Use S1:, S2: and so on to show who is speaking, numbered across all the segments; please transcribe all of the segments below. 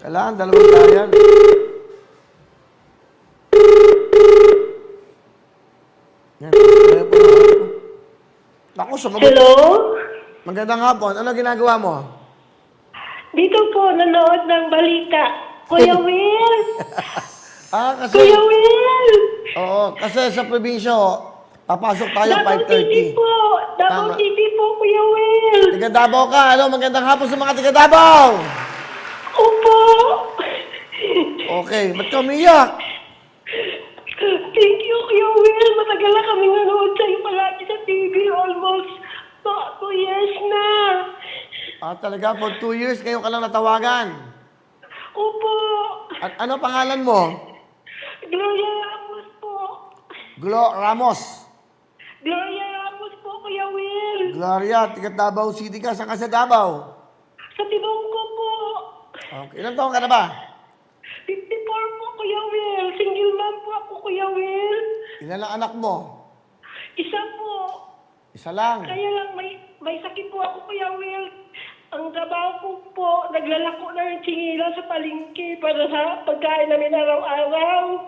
S1: Kailangan, dalawang bayan. Yan. Kaya po na. Ako, sumagot.
S2: Hello?
S1: Magandang hapon. Ano ginagawa mo?
S2: Dito po, nanood ng balita. Kuya Will!
S1: Kasi,
S2: Kuya Will!
S1: oo, kasi sa probinsya, papasok tayo
S2: Davao TV
S1: 5:30.
S2: po! Davao
S1: Tama.
S2: TV po, Kuya Will!
S1: Tiga Davao ka. Hello, magandang hapon sa mga tiga Davao.
S2: Opo!
S1: Okay, ba't ka umiyak?
S2: Thank you, Kuya Will. Matagal na kami nanood sa'yo palagi sa TV. Almost 2 years na.
S1: Talaga, for 2 years, ngayon ka lang natawagan.
S2: Opo!
S1: Ano pangalan mo?
S2: Gloria Ramos po.
S1: Ramos.
S2: Gloria Ramos po, Kuya Will.
S1: Gloria, tiga Davao City ka. Saan ka sa Davao?
S2: Sa Tibonggo po.
S1: Okay, ilang taon ka na ba?
S2: 54 po, Kuya Will. Single mom po ako, Kuya Will.
S1: Ilan ang anak mo?
S2: Isa po.
S1: Isa lang.
S2: Kaya lang may sakit po ako, Kuya Will. Ang trabaho ko po, naglalako na ng tsingila sa palengke para sa pagkain namin araw-araw.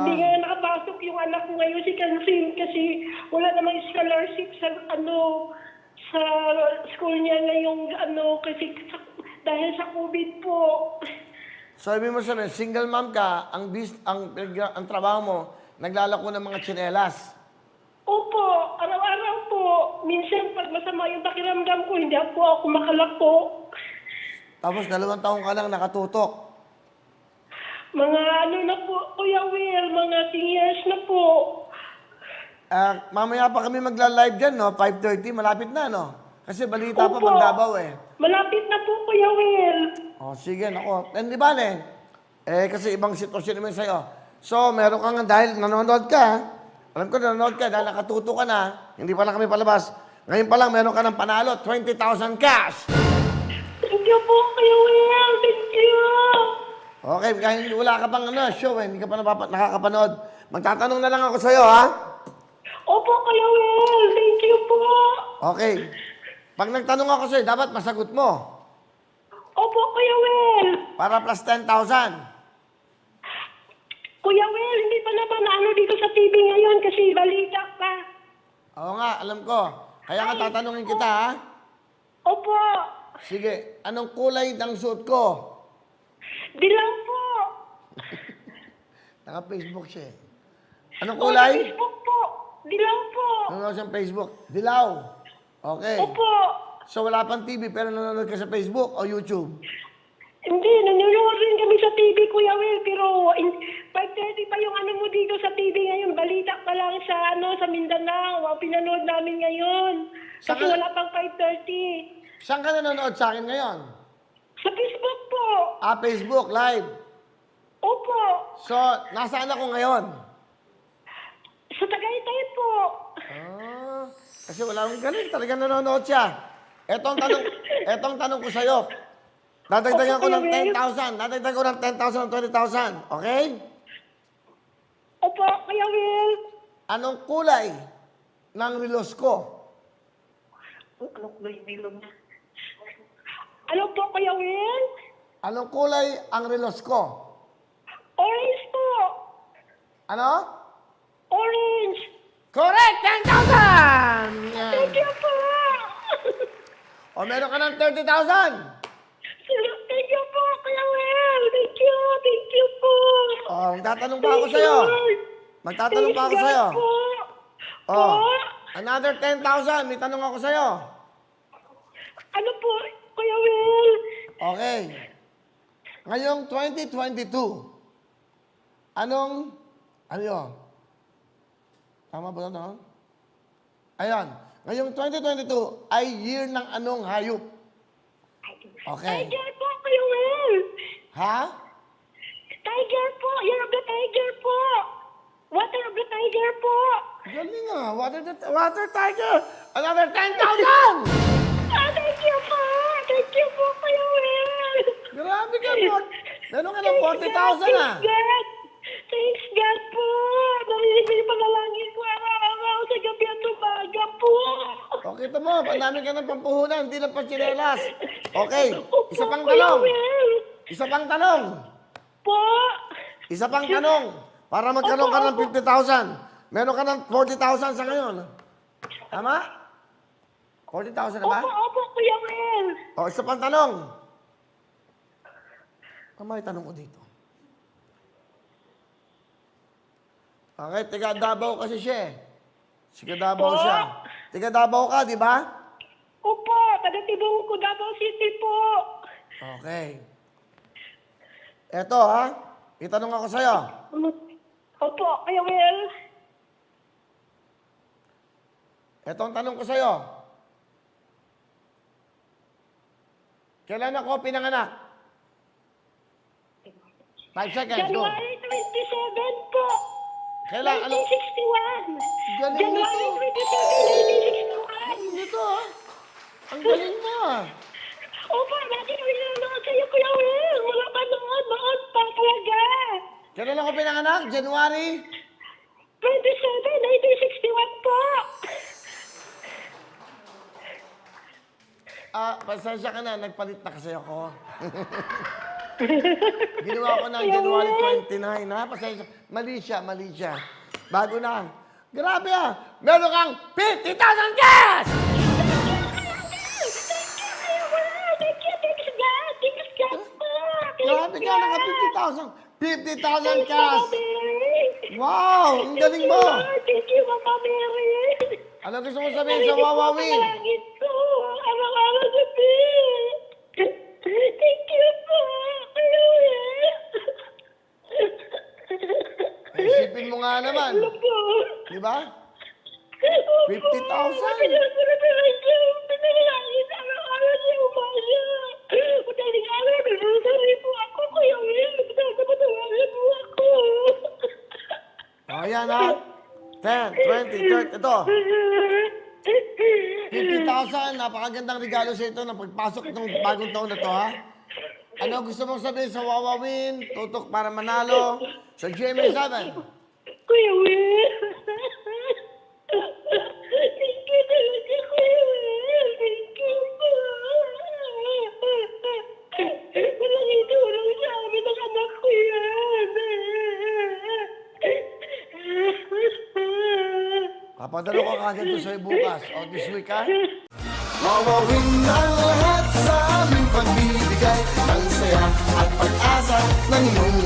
S2: Hindi nga nakapasok yung anak ko ngayon si Kansim kasi wala namang scholarship sa sa school niya ngayong kasi dahil sa COVID po.
S1: So, ibig mo sabihin, single mom ka, ang trabaho mo, naglalako ng mga tsinelas.
S2: Opo, araw-araw po. Minsan pag masama yung pakiramdam ko, hindi po ako makalako.
S1: Tapos 2 taon ka lang nakatutok.
S2: Mga na po, Kuya Will, mga 10 years na po.
S1: Mamaya pa kami magla-live dyan, no? 5:30, malapit na, no? Kasi balita pa
S2: Opo.
S1: pag Davao, eh.
S2: Malapit na po, Kuya Will.
S1: Sige, nako. Hindi ba, kasi ibang sitwasyon naman sa'yo. So, meron ka nga dahil nanonood ka, alam ko nanonood ka dahil nakatuto ka na, hindi pa lang kami palabas. Ngayon pa lang, meron ka ng panalo, 20,000 cash.
S2: Thank you po, Kuya Will. Thank you.
S1: Okay, kahit wala ka pang show, hindi ka pa nakakapanood. Magtatanong na lang ako sa'yo, ha?
S2: Opo, Kuya Will. Thank you po.
S1: Okay. Pag nagtanong ako sa'yo, dapat masagot mo.
S2: Opo, Kuya Will.
S1: Para plus 10,000.
S2: Kuya Will, hindi pa naman dito sa TV ngayon kasi balita pa.
S1: Oo nga, alam ko. Kaya nga tatanungin kita, ha?
S2: Opo.
S1: Sige, anong kulay ng suit ko?
S2: Dilaw po.
S1: Naka-Facebook siya, eh. Anong kulay?
S2: Sa Facebook po. Dilaw po.
S1: Nanonood sa Facebook. Dilaw. Okay.
S2: Opo.
S1: So, wala pang TV, pero nanonood ka sa Facebook o YouTube?
S2: Hindi, nanonood rin kami sa TV, Kuya Will, pero 5:30 pa yung mo dito sa TV ngayon. Balita pa lang sa Mindanao. Ang pinanood namin ngayon. Kasi
S1: Saka-
S2: wala pang 5:30.
S1: Saan ka nanonood sa akin ngayon?
S2: Sa Facebook po.
S1: Facebook, live.
S2: Opo.
S1: So, nasaan ako ngayon?
S2: Sa Tagaytay po.
S1: Kasi wala akong galing. Talagang nanonood siya. Etong tanong ko sa'yo. Dadagdagan ko ng 10,000. Dadagdagan ko ng 10,000 ng 20,000. Okay?
S2: Opo, Kuya Will.
S1: Anong kulay ng relos ko?
S2: Ano kulay bilog na? Ano po, Kuya Will?
S1: Anong kulay ang relos ko?
S2: Orange po.
S1: Ano?
S2: Orange.
S1: Correct! 10,000! Yan.
S2: Thank you po.
S1: O meron ka ng 30,000.
S2: Thank you po, Kuya Will. Thank you. Thank you po.
S1: Magtatanong pa ako sa'yo. Magtatanong pa ako
S2: Thank
S1: sa'yo.
S2: God po.
S1: Another 10,000. May tanong ako sa'yo.
S2: Ano po, Kuya Will?
S1: Okay. Ngayong 2022, ano yun? Tama ba ito? Ayan. Ngayong 2022 ay year ng anong hayop? Okay.
S2: Tiger po, Kuya Will.
S1: Ha?
S2: Tiger po. Year of the Tiger po. Water of the Tiger po.
S1: Galing nga. Water tiger. Another 10,000!
S2: Thank you po. Thank you po, Kuya Will.
S1: Grabe ka po. Meron ka ng 40,000 ah.
S2: Thanks God. Thanks God po. Narinig ko yung panalangin ko araw-araw sa gabi at umaga po.
S1: Okay, ito mo. Pandami ka ng pampuhunan. Hindi lang pa chinelas. Okay. Isa pang
S2: Kuya
S1: tanong.
S2: Will.
S1: Isa pang tanong.
S2: Po.
S1: Isa pang tanong. Para magkaroon ka ng 50,000. Meron ka ng 40,000 sa ngayon. Tama? 40,000 na ba?
S2: Opo, Kuya Will.
S1: O, isa pang tanong. May tanong ko dito. Okay, tiga Davao kasi siya eh. Tiga Davao
S2: Po?
S1: siya. Tiga Davao ka, di ba?
S2: Opo, taga-Tibong ko, Davao City po.
S1: Okay. Eto ha, itanong ako sa'yo.
S2: Opo, Kuya Will.
S1: Eto ang tanong ko sa'yo. Kailan ako pinanganak? 5 seconds, go.
S2: January 27 po.
S1: Kailan? Ano?
S2: 1961.
S1: Galing
S2: January
S1: nito.
S2: 27, 1961.
S1: Ito ha. Ang galing mo ah.
S2: Opo, lagi ko pinanood sa'yo, Kuya Will. Wala pa noon pa talaga.
S1: Kailan ako pinanganak? January?
S2: 27, 1961 po.
S1: Pasensya ka na. Nagpalit na kasi ako. Ginawa ko ng January 29, ha? Pasensya. Mali siya. Bago na. Grabe, ha? Meron kang 50,000 cash!
S2: Thanks, God po.
S1: Grabe ka, naka 50,000. 50,000 cash! Wow! Ang galing mo!
S2: Thank you, Mama Mary.
S1: Ano gusto mo sabihin sa Wawawin?
S2: Langit ko, araw-araw gabi. Thank you po, Kuya Will.
S1: Isipin mo nga naman.
S2: Po.
S1: Di ba? 50,000.
S2: Pinalangin araw-araw niya umaga. Madaling araw, nagsusari po ako, Kuya Will. Patawagan mo ako.
S1: O, yan ha. 10, 20, 30. Ito. 50,000. Napakagandang regalo sa ito na pagpasok ng bagong taon na to, ha? Ano gusto mong sabihin sa Wawawin? Tutok para manalo sa GMA7.
S2: Kuya Will. Thank you talaga, Kuya Will. Thank you po. Walang itulong sa amin ang anak ko yan.
S1: Papadalo ko kagad to sa'yo bukas. O, this week, ha?
S3: Wawawin ang lahat sa aming pagbibigay ng saya at pag-asa ng iyong